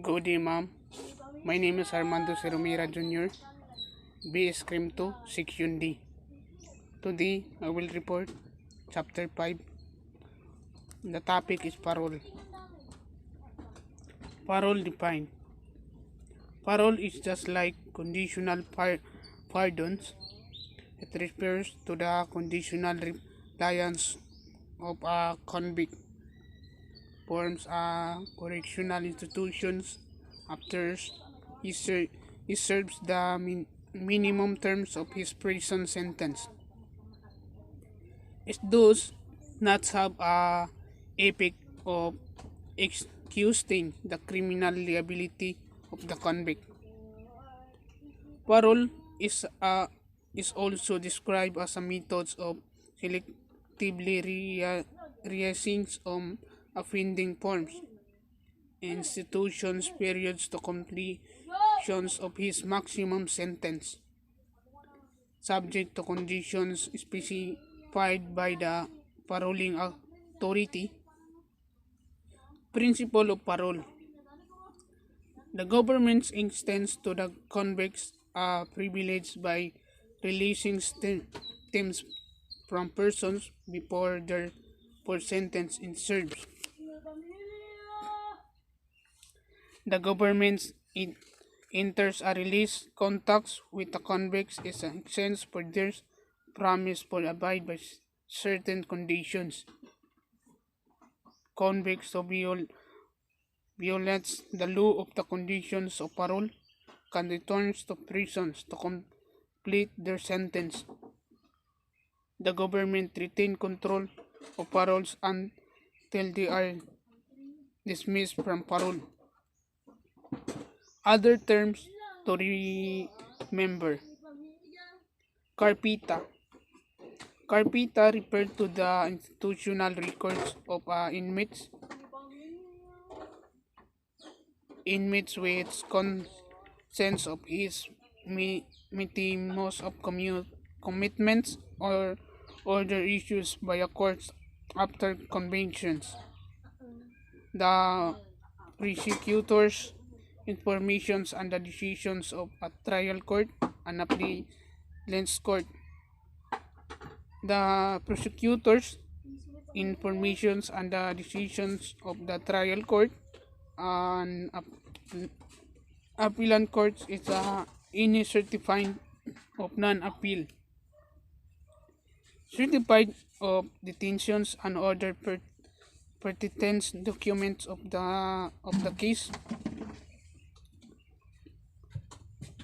Good day, ma'am. My name is Armando Seromira Jr., Bscrim 2, Section D. Today, I will report Chapter 5. The topic is parole. Parole defined. Parole is just like conditional pardons. It refers to the conditional reliance of a convict forms correctional institutions after he serves the minimum terms of his prison sentence. It does not have a effect of excusing the criminal liability of the convict. Parole is also described as a method of selectively reassessing offending forms institutions periods to completions of his maximum sentence, subject to conditions specified by the paroling authority. Principle of parole. The government extends to the convicts a privilege by releasing stems from persons before their full sentence is served. The government enters a release contacts with the convicts is an exchange for their promise for abide by certain conditions. Convicts who violates the law of the conditions of parole can return to prisons to complete their sentence. The government retain control of paroles until they are dismissed from parole. Other terms to remember. Carpeta. Carpeta refer to the institutional records of inmates with consent of his meeting of commitments or other issues by a court after conventions. The prosecutors' informations and the decisions of a trial court and appellant's court. The prosecutors' informations and the decisions of the trial court and appellant courts is any certified of non-appeal, certified of detentions and other pertinent documents of the case.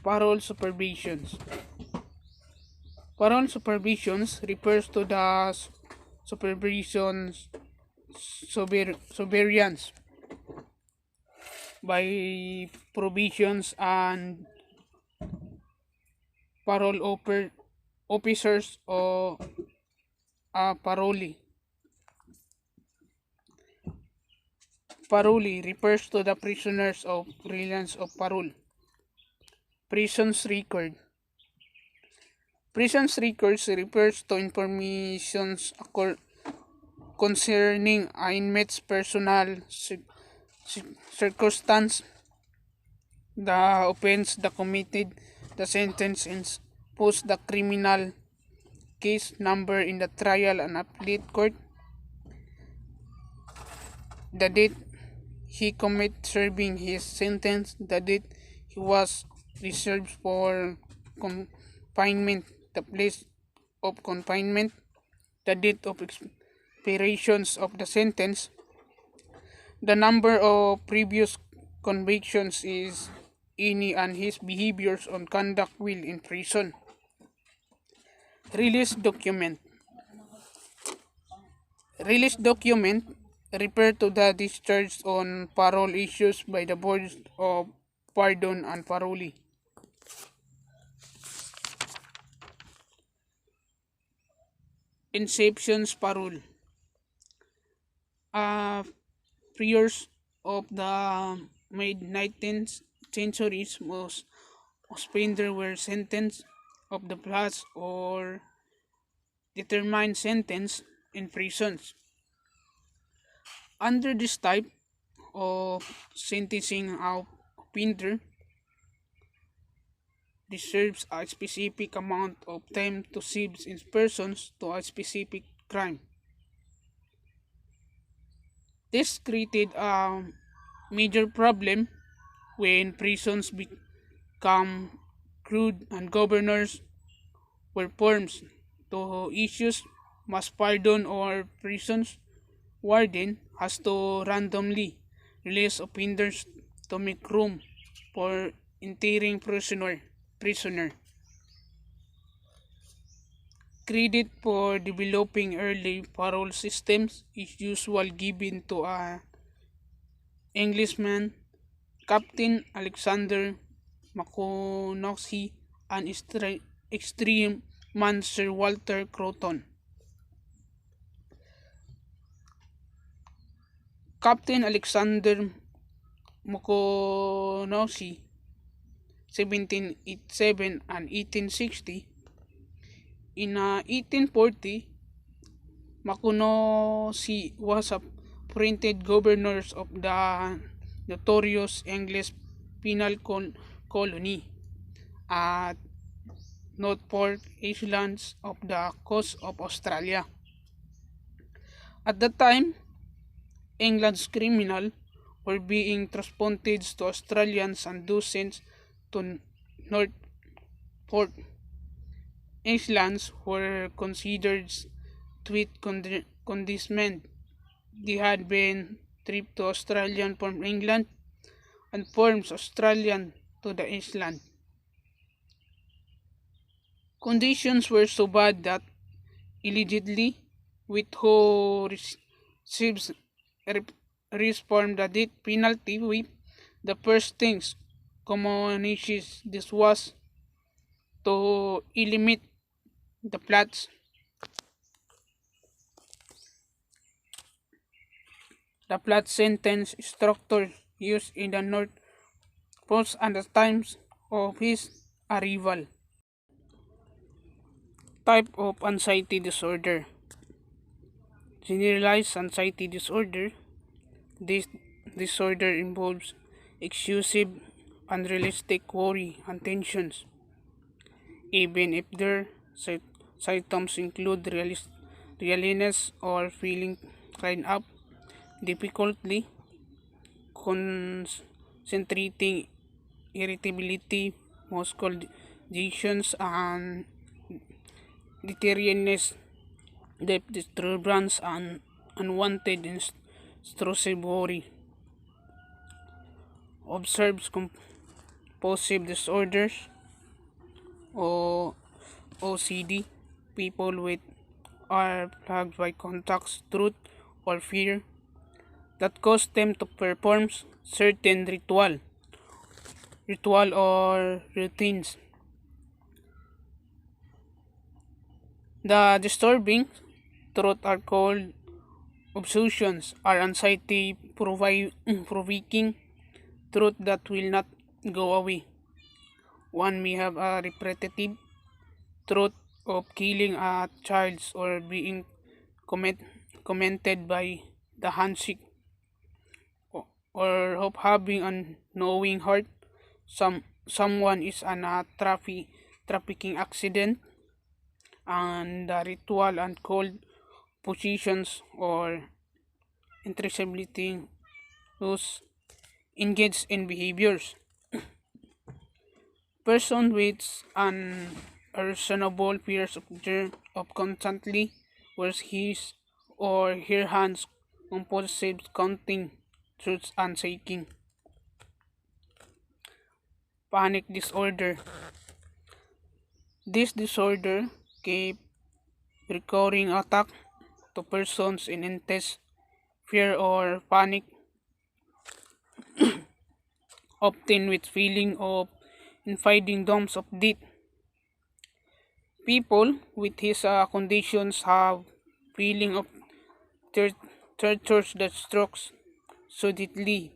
Parole supervisions. Parole supervisions refers to the supervisions surveillance by provisions and parole officers or a parolee. Parolee refers to the prisoners of reliance of parole. Prison's record. Prison's records refers to informations concerning an inmate's personal circumstance, the offense the committed, the sentence imposed, the criminal case number in the trial and appellate court, the date he committed serving his sentence, the date he was reserved for confinement, the place of confinement, the date of expirations of the sentence, the number of previous convictions is any and his behaviors on conduct while in prison. Release document. Release document refer to the discharge on parole issues by the boards of pardon and parolee. Inception's parole. Priors of the mid-19th centuries, most offenders were sentenced of the plus or determined sentence in prisons. Under this type of sentencing of offender deserves a specific amount of time to serve in persons to a specific crime. This created a major problem when prisons become crude and governors were forms to issues mass pardon or prisons warden has to randomly release offenders to make room for entering prisoner. Credit for developing early parole systems is usually given to a Englishman, Captain Alexander McConaughey, and extreme man Sir Walter Croton. Captain Alexander McConaughey, 1787 and 1860. In 1840, Maconochie was appointed governor of the notorious English penal colony at Northport Islands of the coast of Australia. At that time, England's criminals were being transported to Australians and docents to Northport Islands were considered with condescendment. They had been tripped to Australian from England and forms Australian to the island. Conditions were so bad that allegedly with who receives reform the death penalty with the first things communities this was to eliminate the plots the plot sentence structure used in the North Post at the times of his arrival. Type of anxiety disorder. Generalized anxiety disorder. This disorder involves excessive, unrealistic worry and tensions, even if their symptoms include realness or feeling kind up, difficulty concentrating, irritability, muscle lesions, and deteriorateness, depth disturbance, and unwanted intrusive worry. Observes compulsive disorders or OCD. People with are plagued by contacts, truth, or fear that cause them to perform certain ritual or routines. The disturbing truth are called obsessions are anxiety provoking truth that will not go away. One may have a repetitive truth of killing a child or being comment, commented by the handshake or of having an knowing heart someone is an trafficking accident and the ritual and cold positions or interestability those engaged in behaviors. Person with an reasonable fears of constantly wears his or her hands compulsive counting truths and shaking. Panic disorder. This disorder keep recurring attack to persons in intense fear or panic, often with feeling of invading domes of death. People with these conditions have feeling of tortures that strokes suddenly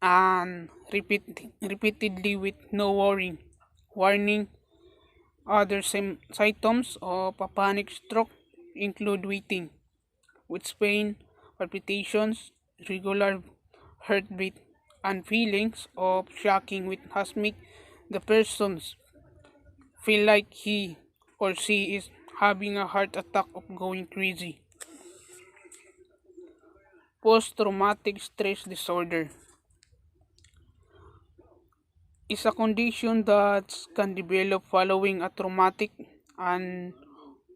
and repeatedly with no warning. Other symptoms of a panic stroke include waiting with pain, palpitations, regular heartbeat, and feelings of shocking which has make the persons feel like he or she is having a heart attack of going crazy. Post-traumatic stress disorder is a condition that can develop following a traumatic and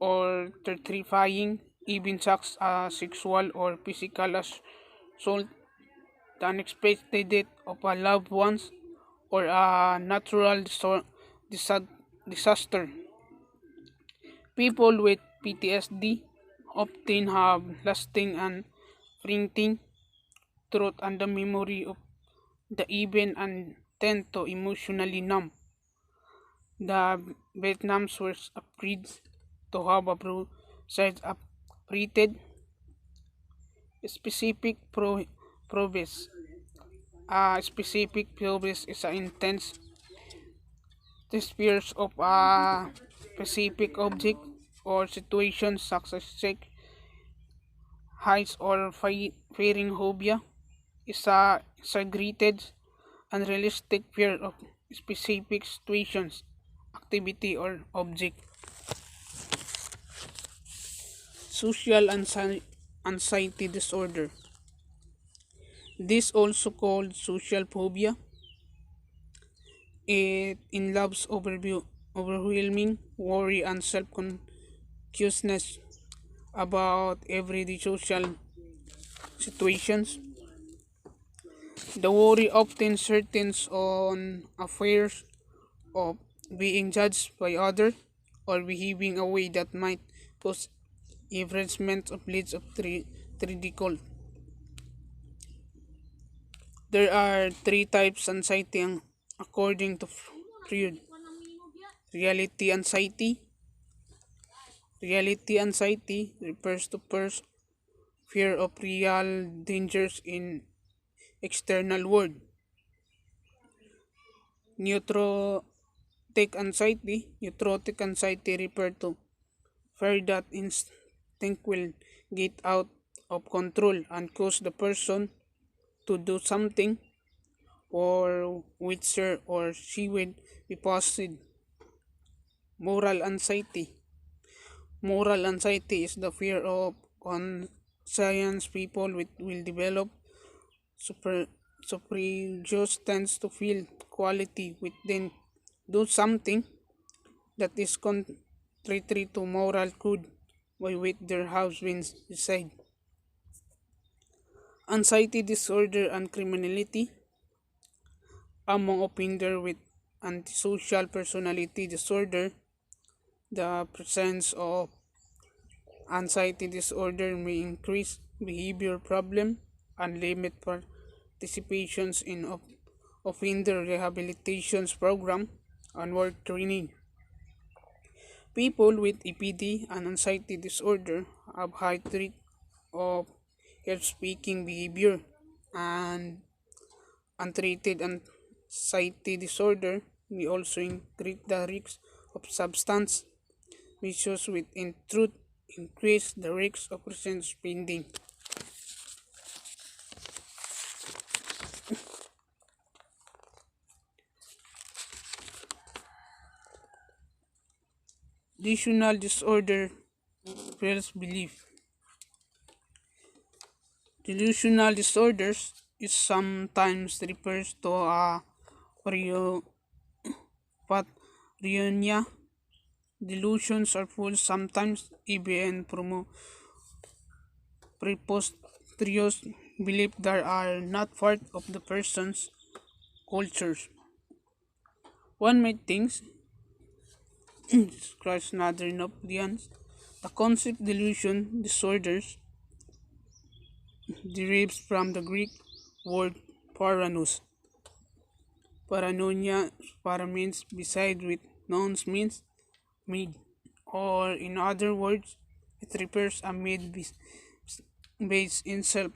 or terrifying event such as sexual or physical assault, the unexpected death of a loved ones, or a natural disaster. People with PTSD often have lasting and printing truth and the memory of the event and tend to emotionally numb. The Vietnams were afraid to have a process updated specific province. A specific province is an intense fears of a specific object or situation such as sex, heights, or fearing phobia is a exaggerated, unrealistic fear of specific situations, activity, or object. Social anxiety disorder. This also called social phobia. It involves overwhelming worry and self-consciousness about everyday social situations. The worry often certains on affairs of being judged by others or behaving a way that might cause embarrassment of leads of ridicule. There are three types anxiety according to Freud. Reality anxiety. Reality anxiety refers to fear of real dangers in external world. Neurotic Neurotic anxiety refers to fear that instinct will get out of control and cause the person to do something or which her or she will be posted. Moral anxiety. Moral anxiety is the fear of conscience people will develop super superjust tends to feel quality with then do something that is contrary to moral code by which their house wins decide. Anxiety disorder and criminality among offender with antisocial personality disorder, the presence of anxiety disorder may increase behavior problem and limit participations in offender rehabilitations program and work training. People with EPD and anxiety disorder have high rate of self-speaking behavior and untreated anxiety disorder may also increase the risk of substance misuse with in truth increase the risk of recent spending. Delusional disorder false belief. Delusional disorders is sometimes refers to a pareo- paranoia. Delusions are false, sometimes even preposterous belief that are not part of the person's cultures. One might think, describes another opinions, the concept delusion disorders derives from the Greek word paranos. Paranoia para means beside with nouns means made, or in other words, it refers a made based in self